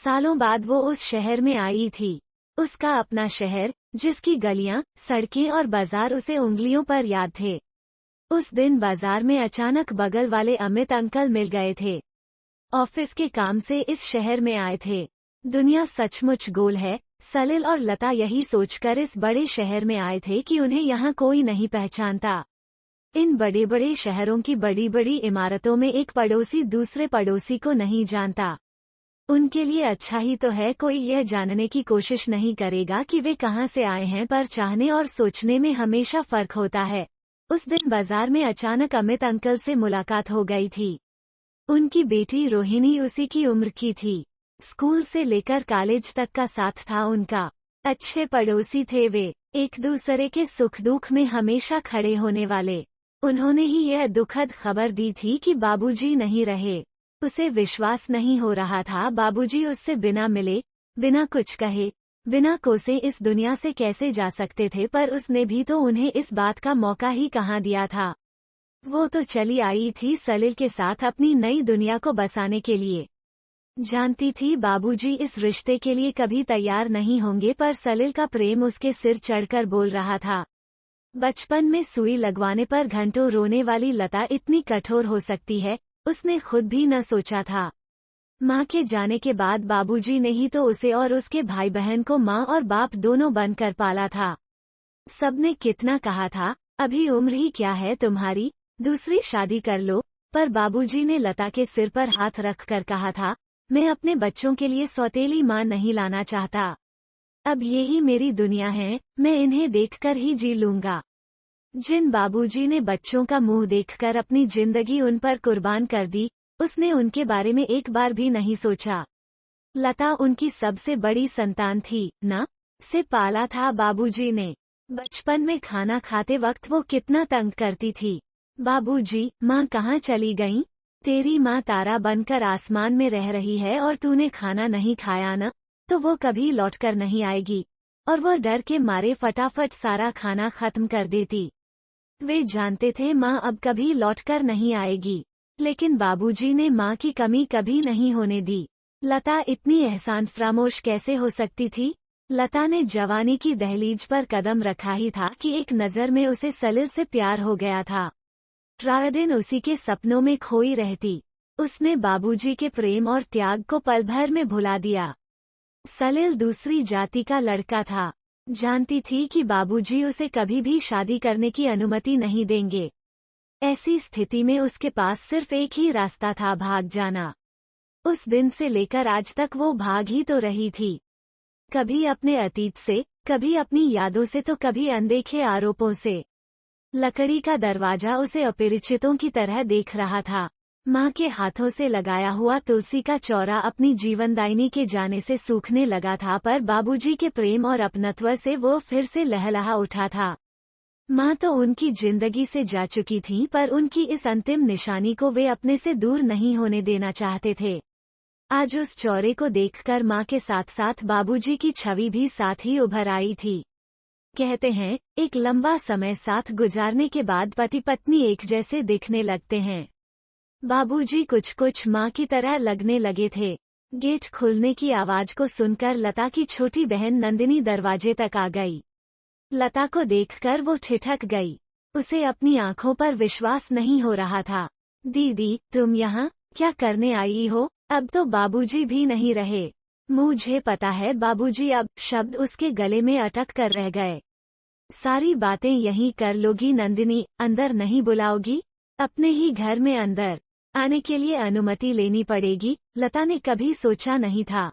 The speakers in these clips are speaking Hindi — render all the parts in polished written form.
सालों बाद वो उस शहर में आई थी। उसका अपना शहर, जिसकी गलियां, सड़कें और बाजार उसे उंगलियों पर याद थे। उस दिन बाजार में अचानक बगल वाले अमित अंकल मिल गए थे। ऑफिस के काम से इस शहर में आए थे। दुनिया सचमुच गोल है, सलिल और लता यही सोचकर इस बड़े शहर में आए थे कि उन्हें यहाँ कोई नहीं पहचानता। इन बड़े बड़े शहरों की बड़ी बड़ी इमारतों में एक पड़ोसी दूसरे पड़ोसी को नहीं जानता। उनके लिए अच्छा ही तो है कोई यह जानने की कोशिश नहीं करेगा कि वे कहाँ से आए हैं, पर चाहने और सोचने में हमेशा फर्क होता है। उस दिन बाजार में अचानक अमित अंकल से मुलाकात हो गई थी। उनकी बेटी रोहिणी उसी की उम्र की थी। स्कूल से लेकर कॉलेज तक का साथ था उनका। अच्छे पड़ोसी थे वे, एक दूसरे के सुख दुख में हमेशा खड़े होने वाले। उन्होंने ही यह दुखद खबर दी थी कि बाबूजी नहीं रहे। उसे विश्वास नहीं हो रहा था बाबूजी उससे बिना मिले, बिना कुछ कहे, बिना कोसे इस दुनिया से कैसे जा सकते थे, पर उसने भी तो उन्हें इस बात का मौका ही कहाँ दिया था। वो तो चली आई थी सलिल के साथ अपनी नई दुनिया को बसाने के लिए। जानती थी बाबूजी इस रिश्ते के लिए कभी तैयार नहीं होंगे, पर सलिल का प्रेम उसके सिर चढ़कर बोल रहा था। बचपन में सुई लगवाने पर घंटों रोने वाली लता इतनी कठोर हो सकती है, उसने खुद भी न सोचा था। माँ के जाने के बाद बाबूजी ने ही तो उसे और उसके भाई बहन को माँ और बाप दोनों बनकर पाला था। सबने कितना कहा था, अभी उम्र ही क्या है तुम्हारी, दूसरी शादी कर लो, पर बाबूजी ने लता के सिर पर हाथ रखकर कहा था, मैं अपने बच्चों के लिए सौतेली माँ नहीं लाना चाहता। अब यही मेरी दुनिया है, मैं इन्हें देखकर ही जी लूंगा। जिन बाबूजी ने बच्चों का मुंह देखकर अपनी जिंदगी उन पर कुर्बान कर दी, उसने उनके बारे में एक बार भी नहीं सोचा। लता उनकी सबसे बड़ी संतान थी, ना से पाला था बाबूजी ने। बचपन में खाना खाते वक्त वो कितना तंग करती थी, बाबूजी, माँ कहाँ चली गईं? तेरी माँ तारा बनकर आसमान में रह रही है और तूने खाना नहीं खाया न, तो वो कभी लौटकर नहीं आएगी। और वो डर के मारे फटाफट सारा खाना खत्म कर देती। वे जानते थे माँ अब कभी लौटकर नहीं आएगी, लेकिन बाबूजी ने माँ की कमी कभी नहीं होने दी। लता इतनी एहसान फरामोश कैसे हो सकती थी? लता ने जवानी की दहलीज पर कदम रखा ही था कि एक नज़र में उसे सलिल से प्यार हो गया था। रात दिन उसी के सपनों में खोई रहती। उसने बाबूजी के प्रेम और त्याग को पल भर में भुला दिया। सलिल दूसरी जाति का लड़का था। जानती थी कि बाबूजी उसे कभी भी शादी करने की अनुमति नहीं देंगे। ऐसी स्थिति में उसके पास सिर्फ एक ही रास्ता था, भाग जाना। उस दिन से लेकर आज तक वो भाग ही तो रही थी। कभी अपने अतीत से, कभी अपनी यादों से, तो कभी अनदेखे आरोपों से। लकड़ी का दरवाजा उसे अपरिचितों की तरह देख रहा था। माँ के हाथों से लगाया हुआ तुलसी का चौरा अपनी जीवनदायिनी के जाने से सूखने लगा था, पर बाबूजी के प्रेम और अपनत्व से वो फिर से लहलहा उठा था। माँ तो उनकी जिंदगी से जा चुकी थी, पर उनकी इस अंतिम निशानी को वे अपने से दूर नहीं होने देना चाहते थे। आज उस चौरे को देखकर माँ के साथ साथ बाबूजी की छवि भी साथ ही उभर आई थी। कहते हैं, एक लंबा समय साथ गुजारने के बाद पति पत्नी एक जैसे दिखने लगते हैं। बाबूजी कुछ कुछ माँ की तरह लगने लगे थे। गेट खुलने की आवाज को सुनकर लता की छोटी बहन नंदिनी दरवाजे तक आ गई। लता को देखकर वो ठिठक गई। उसे अपनी आंखों पर विश्वास नहीं हो रहा था। दीदी, तुम यहाँ क्या करने आई हो? अब तो बाबूजी भी नहीं रहे। मुझे पता है बाबूजी, अब शब्द उसके गले में अटक कर रह गए। सारी बातें यहीं कर लोगी नंदिनी, अंदर नहीं बुलाओगी? अपने ही घर में अंदर आने के लिए अनुमति लेनी पड़ेगी। लता ने कभी सोचा नहीं था।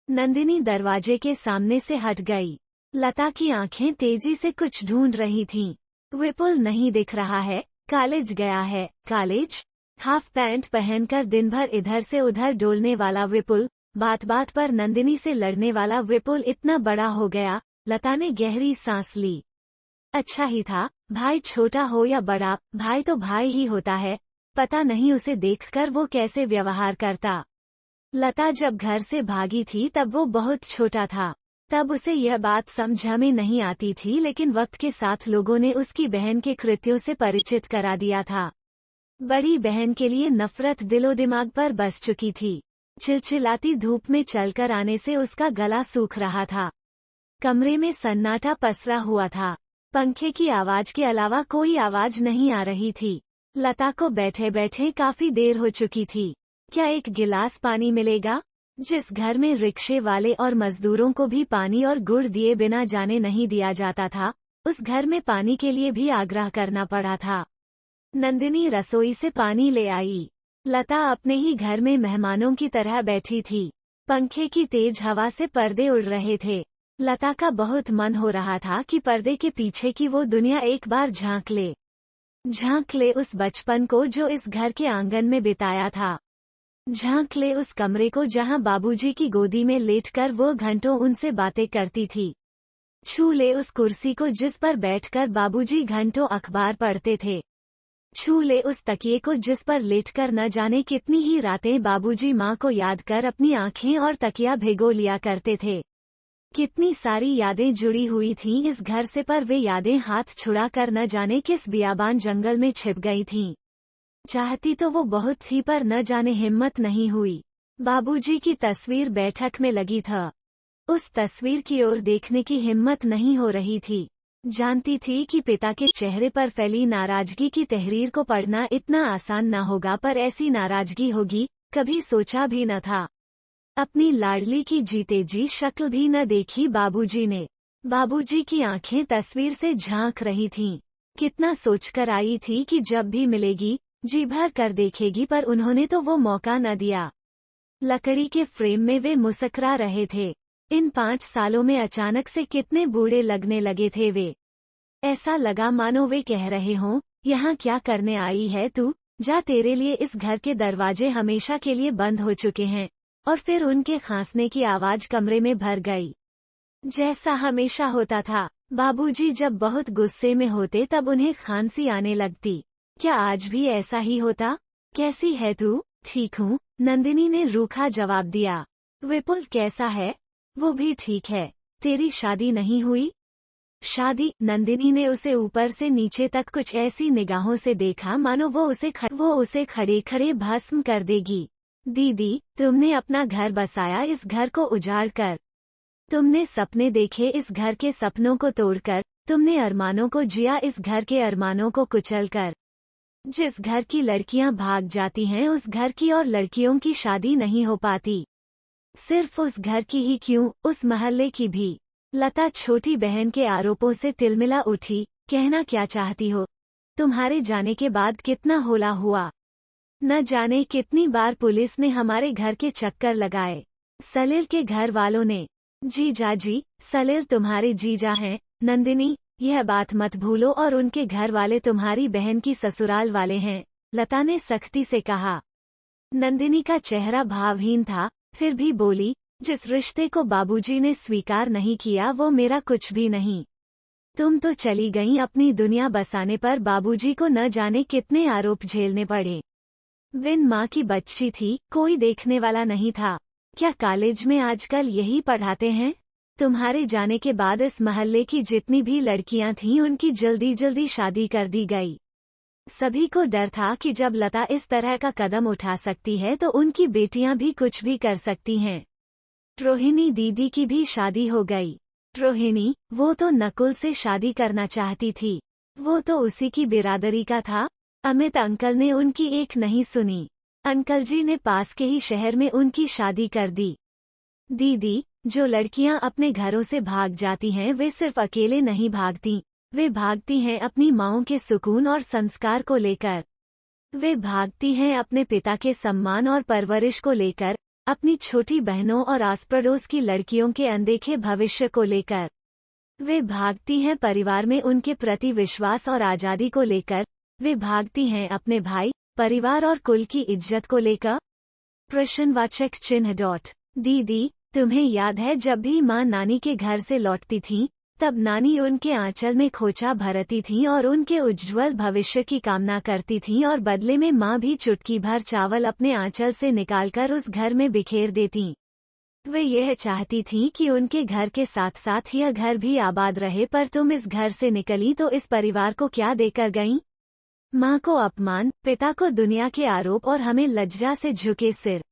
नंदिनी दरवाजे के सामने से हट गई। लता की आंखें तेजी से कुछ ढूंढ रही थीं। विपुल नहीं दिख रहा है, कॉलेज गया है। कॉलेज? हाफ पैंट पहनकर दिन भर इधर से उधर डोलने वाला विपुल, बात बात पर नंदिनी से लड़ने वाला विपुल इतना बड़ा हो गया। लता ने गहरी सांस ली। अच्छा ही था, भाई छोटा हो या बड़ा, भाई तो भाई ही होता है। पता नहीं उसे देखकर वो कैसे व्यवहार करता। लता जब घर से भागी थी तब वो बहुत छोटा था। तब उसे यह बात समझ में नहीं आती थी, लेकिन वक्त के साथ लोगों ने उसकी बहन के कृत्यों से परिचित करा दिया था। बड़ी बहन के लिए नफरत दिलो दिमाग पर बस चुकी थी। चिलचिलाती धूप में चलकर आने से उसका गला सूख रहा था। कमरे में सन्नाटा पसरा हुआ था। पंखे की आवाज के अलावा कोई आवाज नहीं आ रही थी। लता को बैठे बैठे काफी देर हो चुकी थी। क्या एक गिलास पानी मिलेगा? जिस घर में रिक्शे वाले और मजदूरों को भी पानी और गुड़ दिए बिना जाने नहीं दिया जाता था, उस घर में पानी के लिए भी आग्रह करना पड़ा था। नंदिनी रसोई से पानी ले आई। लता अपने ही घर में मेहमानों की तरह बैठी थी। पंखे की तेज हवा से पर्दे उड़ रहे थे। लता का बहुत मन हो रहा था कि पर्दे के पीछे की वो दुनिया एक बार झांक ले उस बचपन को जो इस घर के आंगन में बिताया था। झांक ले उस कमरे को जहां बाबूजी की गोदी में लेटकर वो घंटों उनसे बातें करती थी। छू ले उस कुर्सी को जिस पर बैठकर बाबूजी घंटों अखबार पढ़ते थे। छू ले उस तकिए को जिस पर लेटकर न जाने कितनी ही रातें बाबूजी माँ को याद कर अपनी आंखें और तकिया भिगो लिया करते थे। कितनी सारी यादें जुड़ी हुई थीं इस घर से, पर वे यादें हाथ छुड़ा कर न जाने किस बियाबान जंगल में छिप गई थीं। चाहती तो वो बहुत थी, पर न जाने हिम्मत नहीं हुई। बाबूजी की तस्वीर बैठक में लगी था। उस तस्वीर की ओर देखने की हिम्मत नहीं हो रही थी। जानती थी कि पिता के चेहरे पर फैली नाराजगी की तहरीर को पढ़ना इतना आसान न होगा, पर ऐसी नाराजगी होगी कभी सोचा भी न था। अपनी लाडली की जीते जी शक्ल भी न देखी बाबूजी ने। बाबूजी की आंखें तस्वीर से झांक रही थीं। कितना सोचकर आई थी कि जब भी मिलेगी जी भर कर देखेगी, पर उन्होंने तो वो मौका न दिया। लकड़ी के फ्रेम में वे मुस्कुरा रहे थे। इन 5 सालों में अचानक से कितने बूढ़े लगने लगे थे वे। ऐसा लगा मानो वे कह रहे हों, यहाँ क्या करने आई है तू? जा, तेरे लिए इस घर के दरवाजे हमेशा के लिए बंद हो चुके हैं। और फिर उनके खांसने की आवाज कमरे में भर गई। जैसा हमेशा होता था, बाबूजी जब बहुत गुस्से में होते तब उन्हें खांसी आने लगती। क्या आज भी ऐसा ही होता? कैसी है तू? ठीक हूँ, नंदिनी ने रूखा जवाब दिया। विपुल कैसा है? वो भी ठीक है। तेरी शादी नहीं हुई? शादी? नंदिनी ने उसे ऊपर से नीचे तक कुछ ऐसी निगाहों से देखा मानो वो उसे खड़े खड़े भस्म कर देगी। दीदी, तुमने अपना घर बसाया इस घर को उजाड़ कर। तुमने सपने देखे इस घर के सपनों को तोड़कर। तुमने अरमानों को जिया इस घर के अरमानों को कुचल कर। जिस घर की लड़कियां भाग जाती हैं उस घर की और लड़कियों की शादी नहीं हो पाती। सिर्फ उस घर की ही क्यों, उस मोहल्ले की भी। लता छोटी बहन के आरोपों से तिलमिला उठी। कहना क्या चाहती हो? तुम्हारे जाने के बाद कितना होला हुआ। न जाने कितनी बार पुलिस ने हमारे घर के चक्कर लगाए। सलील के घर वालों ने। जीजा जी, सलील तुम्हारे जीजा हैं। नंदिनी, यह बात मत भूलो, और उनके घर वाले तुम्हारी बहन की ससुराल वाले हैं, लता ने सख्ती से कहा। नंदिनी का चेहरा भावहीन था, फिर भी बोली, जिस रिश्ते को बाबूजी ने स्वीकार नहीं किया वो मेरा कुछ भी नहीं। तुम तो चली गईं अपनी दुनिया बसाने, पर बाबूजी को न जाने कितने आरोप झेलने पड़े। विन माँ की बच्ची थी, कोई देखने वाला नहीं था। क्या कॉलेज में आजकल यही पढ़ाते हैं? तुम्हारे जाने के बाद इस मोहल्ले की जितनी भी लड़कियां थीं उनकी जल्दी जल्दी शादी कर दी गई। सभी को डर था कि जब लता इस तरह का कदम उठा सकती है तो उनकी बेटियां भी कुछ भी कर सकती हैं। रोहिणी दीदी की भी शादी हो गई। रोहिणी, वो तो नकुल से शादी करना चाहती थी। वो तो उसी की बिरादरी का था। अमित अंकल ने उनकी एक नहीं सुनी। अंकल जी ने पास के ही शहर में उनकी शादी कर दी। दीदी, जो लड़कियां अपने घरों से भाग जाती हैं वे सिर्फ अकेले नहीं भागती, वे भागती हैं अपनी माँओं के सुकून और संस्कार को लेकर। वे भागती हैं अपने पिता के सम्मान और परवरिश को लेकर, अपनी छोटी बहनों और आस पड़ोस की लड़कियों के अनदेखे भविष्य को लेकर। वे भागती हैं परिवार में उनके प्रति विश्वास और आज़ादी को लेकर। वे भागती हैं अपने भाई, परिवार और कुल की इज्जत को लेकर। प्रश्नवाचक चिन्ह। दीदी, तुम्हें याद है जब भी माँ नानी के घर से लौटती थीं, तब नानी उनके आंचल में खोचा भरती थीं और उनके उज्ज्वल भविष्य की कामना करती थीं, और बदले में माँ भी चुटकी भर चावल अपने आंचल से निकालकर उस घर में बिखेर देतीं। वे यह चाहती थीं कि उनके घर के साथ साथ यह घर भी आबाद रहे, पर तुम इस घर से निकली तो इस परिवार को क्या देकर गईं? माँ को अपमान, पिता को दुनिया के आरोप और हमें लज्जा से झुके सिर।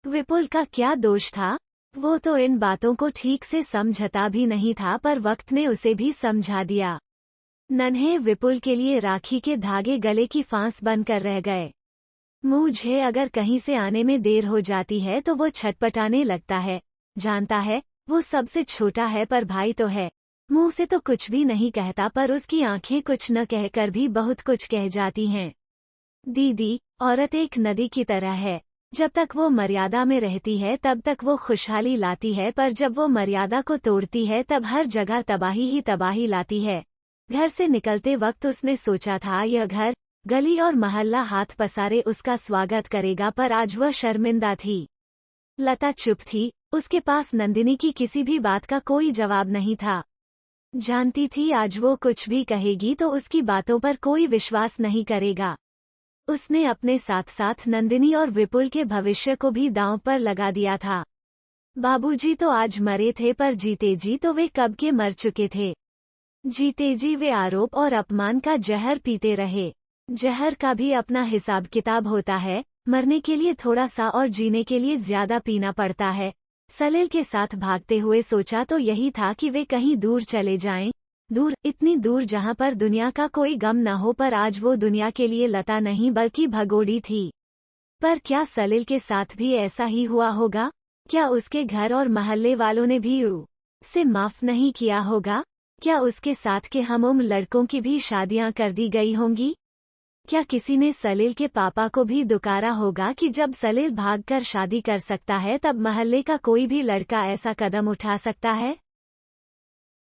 विपुल का क्या दोष था? वो तो इन बातों को ठीक से समझता भी नहीं था, पर वक्त ने उसे भी समझा दिया। नन्हे विपुल के लिए राखी के धागे गले की फांस बनकर रह गए। मुझे अगर कहीं से आने में देर हो जाती है तो वो छटपटाने लगता है। जानता है वो सबसे छोटा है, पर भाई तो है। मुंह से तो कुछ भी नहीं कहता, पर उसकी आंखें कुछ न कहकर भी बहुत कुछ कह जाती हैं। दीदी, औरत एक नदी की तरह है। जब तक वो मर्यादा में रहती है तब तक वो खुशहाली लाती है, पर जब वो मर्यादा को तोड़ती है तब हर जगह तबाही ही तबाही लाती है। घर से निकलते वक्त उसने सोचा था यह घर, गली और मोहल्ला हाथ पसारे उसका स्वागत करेगा, पर आज वह शर्मिंदा थी। लता चुप थी। उसके पास नंदिनी की किसी भी बात का कोई जवाब नहीं था। जानती थी आज वो कुछ भी कहेगी तो उसकी बातों पर कोई विश्वास नहीं करेगा। उसने अपने साथ साथ नंदिनी और विपुल के भविष्य को भी दांव पर लगा दिया था। बाबूजी तो आज मरे थे, पर जीते जी तो वे कब के मर चुके थे। जीते जी वे आरोप और अपमान का जहर पीते रहे। जहर का भी अपना हिसाब किताब होता है। मरने के लिए थोड़ा सा और जीने के लिए ज्यादा पीना पड़ता है। सलील के साथ भागते हुए सोचा तो यही था कि वे कहीं दूर चले जाएं। दूर, इतनी दूर जहां पर दुनिया का कोई गम न हो, पर आज वो दुनिया के लिए लता नहीं बल्कि भगोड़ी थी। पर क्या सलील के साथ भी ऐसा ही हुआ होगा? क्या उसके घर और मोहल्ले वालों ने भी उसे माफ नहीं किया होगा? क्या उसके साथ के हम लड़कों की भी शादियां कर दी गई होंगी? क्या किसी ने सलील के पापा को भी दुकारा होगा कि जब सलील भागकर शादी कर सकता है तब मोहल्ले का कोई भी लड़का ऐसा कदम उठा सकता है?